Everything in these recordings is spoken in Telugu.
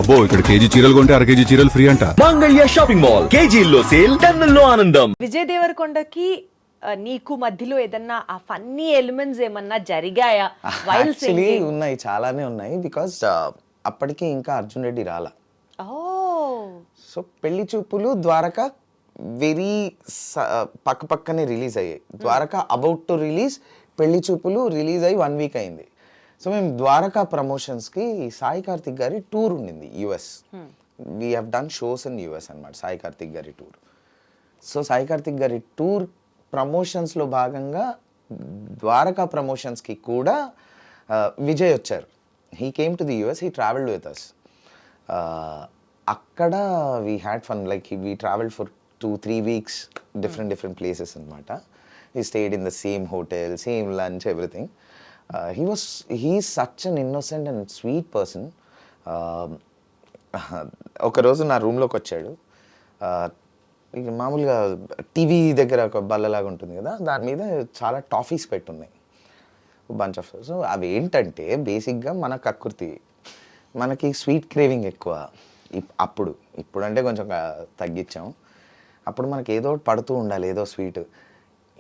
అబ్బో ఇక్కడ కేజీ చీరలు కొంటే అర కేజీ చీరలు ఫ్రీ అంట. మంగళ్య షాపింగ్ మాల్, కేజీల్లో సేల్, టన్నుల్లో ఆనందం. విజయ్ దేవరకొండకి నీకు మధ్యలో ఏదన్నా ఆ ఫన్నీ ఎలిమెంట్స్ ఏమన్నా జరిగాయా? యాక్చువల్లీ ఉన్నాయి, చాలానే ఉన్నాయి. బికాస్ అప్పటికి ఇంకా అర్జున్ రెడ్డి రాలా. సో పెళ్లి చూపులు ద్వారక వెరీ పక్కనే రిలీజ్ అయ్యాయి. ద్వారక అబౌట్ టు రిలీజ్, పెళ్లి చూపులు రిలీజ్ అయ్యి 1 వీక్ అయింది. సో మేము ద్వారకా ప్రమోషన్స్కి సాయి కార్తిక్ గారి టూర్ ఉండింది US. We have done shows in US అనమాట, సాయి కార్తిక్ గారి టూర్. సో సాయి కార్తిక్ గారి టూర్ ప్రమోషన్స్లో భాగంగా ద్వారకా ప్రమోషన్స్కి కూడా విజయ్ వచ్చారు. He came to the US, he travelled with us. అక్కడ we had fun, like we travelled for 2-3 weeks, different places అనమాట. We stayed in the same hotel, same lunch, everything. He's such an innocent and sweet person. ఒక రోజు నా రూమ్లోకి వచ్చాడు. ఇక మామూలుగా టీవీ దగ్గర ఒక బల్లలాగా ఉంటుంది కదా, దాని మీద చాలా టాఫీస్ పెట్టున్నాయి, బంచ్ ఆఫ్. సో అవి ఏంటంటే బేసిక్గా మన కకృతి, మనకి స్వీట్ క్రేవింగ్ ఎక్కువ. ఇప్పుడు అంటే కొంచెం తగ్గించాం. అప్పుడు మనకి ఏదో పడుతూ ఉండాలి, ఏదో స్వీట్.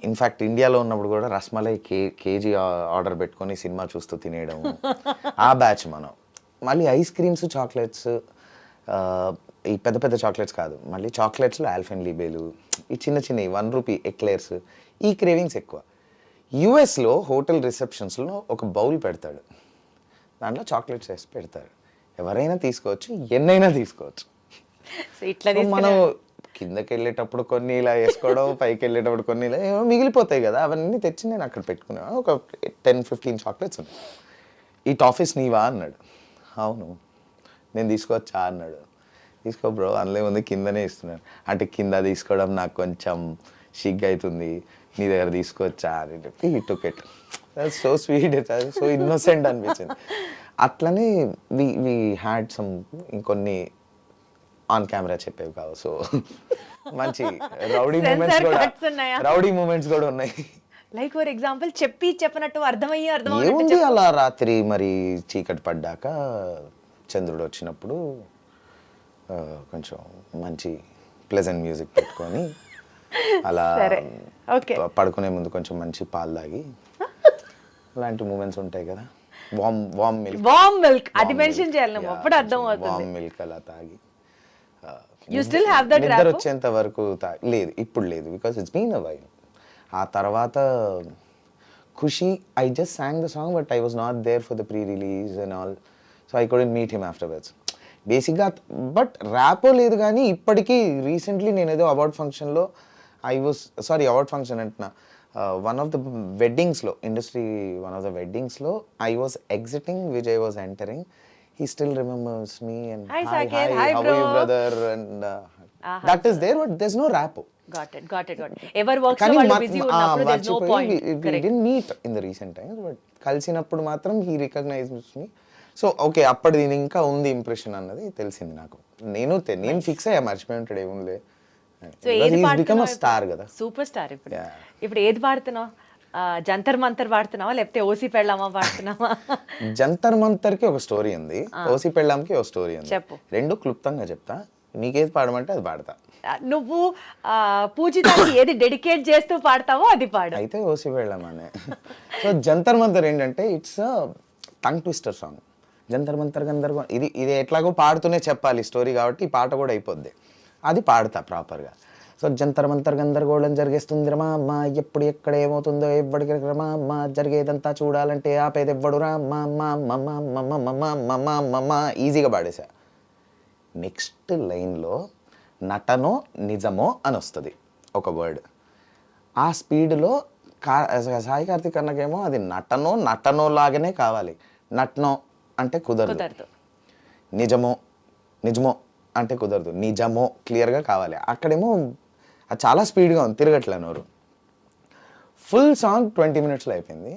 ఇన్ఫ్యాక్ట్ ఇండియాలో ఉన్నప్పుడు కూడా రస్మలై కేజీ ఆర్డర్ పెట్టుకొని సినిమా చూస్తూ తినేయడం, ఆ బ్యాచ్ మనం. మళ్ళీ ఐస్ క్రీమ్స్, చాక్లెట్స్, ఈ పెద్ద చాక్లెట్స్ కాదు, మళ్ళీ చాక్లెట్స్లో ఆల్ఫెన్లీబేలు, ఈ చిన్న 1 రూపీ ఎక్లేర్స్, ఈ క్రేవింగ్స్ ఎక్కువ. యుఎస్లో హోటల్ రిసెప్షన్స్లో ఒక బౌల్ పెడతాడు, దాంట్లో చాక్లెట్స్ వేసి పెడతారు. ఎవరైనా తీసుకోవచ్చు, ఎన్నైనా తీసుకోవచ్చు. మనం కిందకి వెళ్ళేటప్పుడు కొన్ని ఇలా వేసుకోవడం, పైకి వెళ్ళేటప్పుడు కొన్ని ఇలా ఏమో మిగిలిపోతాయి కదా, అవన్నీ తెచ్చి నేను అక్కడ పెట్టుకున్నాను. ఒక 10-15 చాక్లెట్స్ ఉన్నాయి. ఈ టాఫీస్ నీవా అన్నాడు. అవును. నేను తీసుకోవచ్చా అన్నాడు. తీసుకో బ్రో, అందులో ఉంది, కిందనే ఇస్తున్నాను. అంటే కింద తీసుకోవడం నాకు కొంచెం సిగ్గు అవుతుంది, నీ దగ్గర తీసుకోవచ్చా అని చెప్పి he took it. So sweet, so innocent అనిపించింది. అట్లనే వి హ్యాడ్ సమ్ ఇంకొన్ని ఆన్ కెమెరా చెప్పేవి కావు. సో మంచి రౌడీ మూమెంట్స్ కూడా ఉన్నాయి. లైక్ ఫర్ ఎగ్జాంపుల్ చెప్పినట్టు ఏముంది, అలా రాత్రి మరి చీకటి పడ్డాక చంద్రుడు వచ్చినప్పుడు కొంచెం మంచి ప్లెజెంట్ మ్యూజిక్ పెట్టుకొని అలా పడుకునే ముందు కొంచెం మంచి పాలు తాగి, అలాంటి మూమెంట్స్ ఉంటాయి కదా. వామ్ మిల్క్ అది మెన్షన్ చేయాలి, అప్పుడు అర్థం అవుతుంది. వామ్ మిల్క్ అలా తాగి You still have that నిద్ర వచ్చేంత వరకు లేదు, ఇప్పుడు లేదు, because it's been a while. ఆ తర్వాత Kushi, I just sang the song, but I was not there for the pre release and all, so I couldn't meet him afterwards బేసిక్గా. బట్ ర్యాపో లేదు, కానీ ఇప్పటికీ రీసెంట్లీ నేను ఏదో అవార్డ్ ఫంక్షన్లో అవార్డ్ ఫంక్షన్ అంటున్నా, వన్ ఆఫ్ ద వెడ్డింగ్స్లో, వన్ ఆఫ్ ద వెడ్డింగ్స్లో I was exiting, Vijay was entering. He still remembers me and hi, hi, hi how bro. are you brother, and that is there, but there's no rapport. Got it. Ever works so వాళ్ళు busy ఉన్నప్పుడు there's no point. We didn't meet in the recent times, but కలిసినప్పుడు మాత్రం he recognized me. So okay, అప్పటిది ఇంకా ఉంది ఇంప్రెషన్ అన్నది తెలిసింది నాకు. నేను ఫిక్స్ అయ్యా, మర్చిపోయి ఉంటాడు ఏముంది. సో ఏది పాడుతున్నావు? స్టార్ కదా, సూపర్ స్టార్. ఇప్పుడు ఏది పాడుతున్నావు? జంతర్ మంతర్ పాడుతున్నావా, లేకపోతే ఓసి పెళ్ళామా పాడుతున్నావా? జంతర్ మంతర్కి ఒక స్టోరీ ఉంది, ఓసి పెళ్ళాంకి ఒక స్టోరీ ఉంది. చెప్పు. రెండు క్లుప్తంగా చెప్తా, నీకేది పాడమంటే అది పాడతా. నువ్వు పూజితాకి ఏది డెడికేట్ చేస్తూ పాడతావో అది పాడు. అయితే ఓసి పెళ్ళామనే. సో జంతర్ మంతర్ ఏంటంటే it's tongue twister song. Jantar Mantar గందరగోళం, ఇది ఎట్లాగో పాడుతూనే చెప్పాలి స్టోరీ, కాబట్టి ఈ పాట కూడా అయిపోద్ది. అది పాడతా ప్రాపర్గా. సో జంతర్ మంతర్ గందరగోళం జరిగేస్తుంది రమా అమ్మ, ఎప్పుడు ఎక్కడ ఏమవుతుందో ఎవ్వడికి రమా అమ్మ, జరిగేదంతా చూడాలంటే ఆపేది ఎవ్వడు రా మమ్మ. ఈజీగా పాడేసా. నెక్స్ట్ లైన్లో నటనో నిజమో అని వస్తుంది ఒక వర్డ్. ఆ స్పీడ్లో సాయి కార్తిక్ అన్నకేమో అది నటనో లాగానే కావాలి. నటనో అంటే కుదరదు, నిజమో అంటే కుదరదు, నిజమో క్లియర్గా కావాలి. అక్కడేమో అది చాలా స్పీడ్గా ఉంది, తిరగట్లే నోరు. ఫుల్ సాంగ్ 20 minutesలో అయిపోయింది.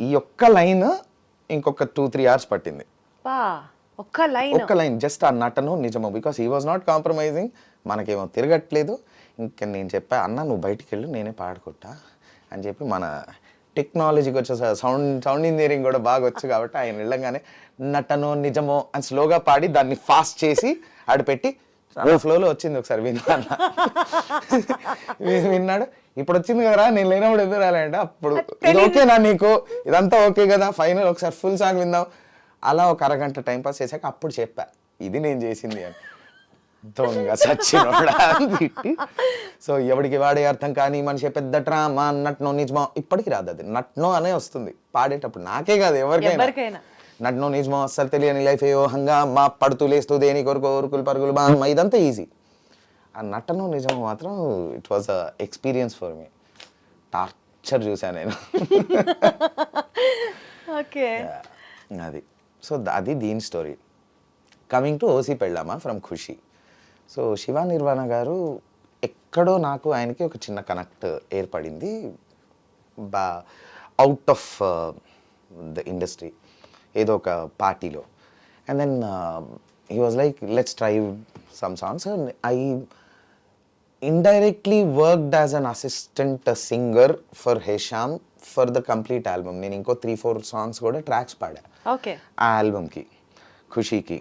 ఈ ఒక్క లైన్ ఇంకొక 2-3 hours పట్టింది. ఒక్క లైన్ జస్ట్ ఆ నటనో నిజమో, because he was not compromising. మనకేమో తిరగట్లేదు. ఇంకా నేను చెప్పా, అన్న నువ్వు బయటికి వెళ్ళు, నేనే పాడుకుంటా అని చెప్పి మన టెక్నాలజీకి వచ్చే సౌండ్ ఇంజనీరింగ్ కూడా బాగా వచ్చు కాబట్టి ఆయన వెళ్ళంగానే నటనో నిజమో అని స్లోగా పాడి దాన్ని ఫాస్ట్ చేసి ఆడ పెట్టి ఫ్లోలో వచ్చింది ఒకసారి విన్నాడు. ఇప్పుడు వచ్చింది కదా నేను లేనప్పుడు ఎదురు రాలంటే అప్పుడు ఇది ఓకేనా నీకు, ఇదంతా ఓకే కదా, ఫైనల్ ఒకసారి ఫుల్ సాంగ్ విందాం. అలా ఒక అరగంట టైంపాస్ చేశాక అప్పుడు చెప్పా ఇది నేను చేసింది అని. దొంగ సచ్చినోడా అని తిట్టి. సో ఎవడికి వాడే అర్థం కానీ మనిషి పెద్ద డ్రామా నట్నో నిజమో ఇప్పటికి రాదు, అది నట్నో అనే వస్తుంది పాడేటప్పుడు, నాకే కాదు ఎవరికైనా. నట్నో నిజమో అస్సలు తెలియని లైఫ్ ఏయో హంగామా పడుతూ లేస్తూ దేని కొరకు ఊరుకులు పరుగులు బామ్మ ఇదంతా ఈజీ. ఆ నటనో నిజమో మాత్రం it was a experience for me. Torture చూసాను నేను. ఓకే, అది. సో అది దీని స్టోరీ. కమింగ్ టు ఓసి పెళ్ళామా ఫ్రమ్ ఖుషి. సో శివ నిర్వాణ గారు ఎక్కడో నాకు ఆయనకి ఒక చిన్న కనెక్ట్ ఏర్పడింది అవుట్ ఆఫ్ ద ఇండస్ట్రీ, ఏదో ఒక పార్టీలో. And then he was like let's try some songs. I indirectly worked as an assistant singer for Hesham for the complete album. నేను ఇంకో 3-4 సాంగ్స్ కూడా ట్రాక్స్ పాడా ఓకే ఆ ఆల్బమ్కి, ఖుషీకి.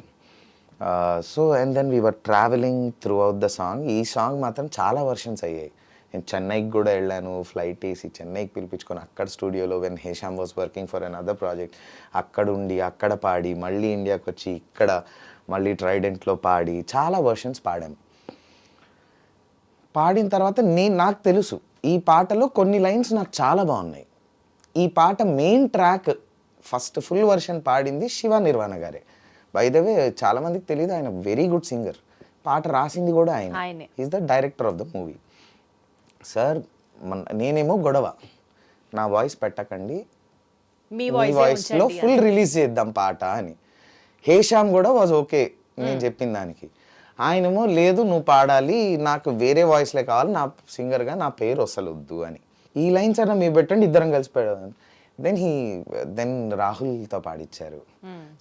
So and then we were travelling throughout the song. ఈ సాంగ్ మాత్రం చాలా వర్షన్స్ అయ్యాయి. నేను చెన్నైకి కూడా వెళ్ళాను, ఫ్లైట్ వేసి చెన్నైకి పిలిపించుకొని అక్కడ స్టూడియోలో when Hesham was working for an other project అక్కడ ఉండి అక్కడ పాడి మళ్ళీ ఇండియాకి వచ్చి ఇక్కడ మళ్ళీ ట్రైడెంట్లో పాడి చాలా వర్షన్స్ పాడాము. పాడిన తర్వాత నాకు తెలుసు ఈ పాటలో కొన్ని లైన్స్ నాకు చాలా బాగున్నాయి. ఈ పాట main track first full version పాడింది శివ నిర్వాణ గారే. బై ద వే చాలా మందికి తెలియదు ఆయన వెరీ గుడ్ సింగర్. పాట రాసింది కూడా ఆయన. Is the director of the movie. Sir నేనేమో గొడవ, నా వాయిస్ పెట్టకండి, మీ వాయిస్లో ఫుల్ రిలీజ్ చేద్దాం పాట అని. హేషామ్ కూడా వాజ్ ఓకే నేను చెప్పిన దానికి. ఆయనేమో లేదు నువ్వు పాడాలి, నాకు వేరే వాయిస్లే కావాలి, నా సింగర్గా నా పేరు అసలు వద్దు అని. ఈ లైన్స్ అన్న మీరు పెట్టండి ఇద్దరం కలిసి పాడాను. దెన్ రాహుల్తో పాడిచ్చారు.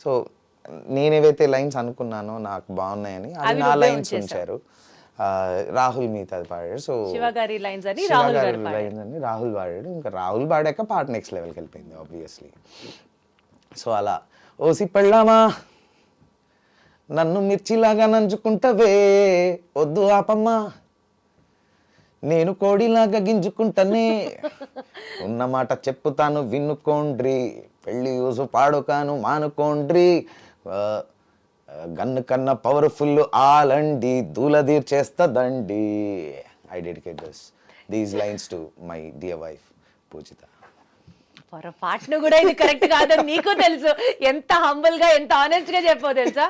సో నేనేవైతే లైన్స్ అనుకున్నానో నాకు బాగున్నాయని అది నా లైన్స్ ఉంచారు, రాహుల్ మిగతా పాడాడు. సో శివగారి లైన్స్ అని రాహుల్ పాడాడు. ఇంకా రాహుల్ పాడాక పాట నెక్స్ట్ లెవెల్కి వెళ్ళిపోయింది ఆబ్వియస్లీ. సో అలా ఓసి పెళ్ళామా నన్ను మిర్చిలాగా నంచుకుంటవే వద్దు ఆపమ్మా నేను కోడిలాగా గింజుకుంటానే ఉన్నమాట చెప్పుతాను వినుకోండ్రి పెళ్ళి యూసు పాడుకాను మానుకోండ్రి గన్ను కన్నా పవర్ఫుల్ ఆలండి దూలదీర్ చేస్తదండి. I dedicate these lines to my dear wife Poojitha. పొరపాటును కూడా ఇది కరెక్ట్ కాదని నీకు తెలుసు, ఎంత హంబుల్ గా ఎంత ఆనెస్ట్ గా చెప్పావు తెలుసా.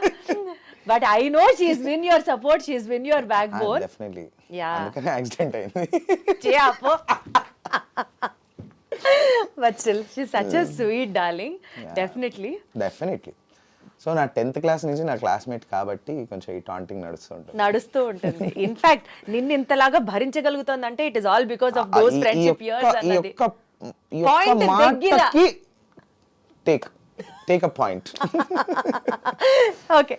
But I know she's win your support, she's win your backbone. Definitely yeah అందుకనే యాక్సిడెంట్ అయింది. చేయపో. But still she such a sweet darling. Definitely. So నా 10th క్లాస్ నుంచి నా క్లాస్మేట్ కాబట్టి కొంచెం ఈ టాంటింగ్ నడుస్తూ ఉంటుంది. ఇన్ఫాక్ట్ నిన్ను ఇంతలాగా భరించగలుగుతుంది అంటే it is all because of those friendship years అన్నది. పాయింట్ మాటకి టేక్ అ పాయింట్. ఓకే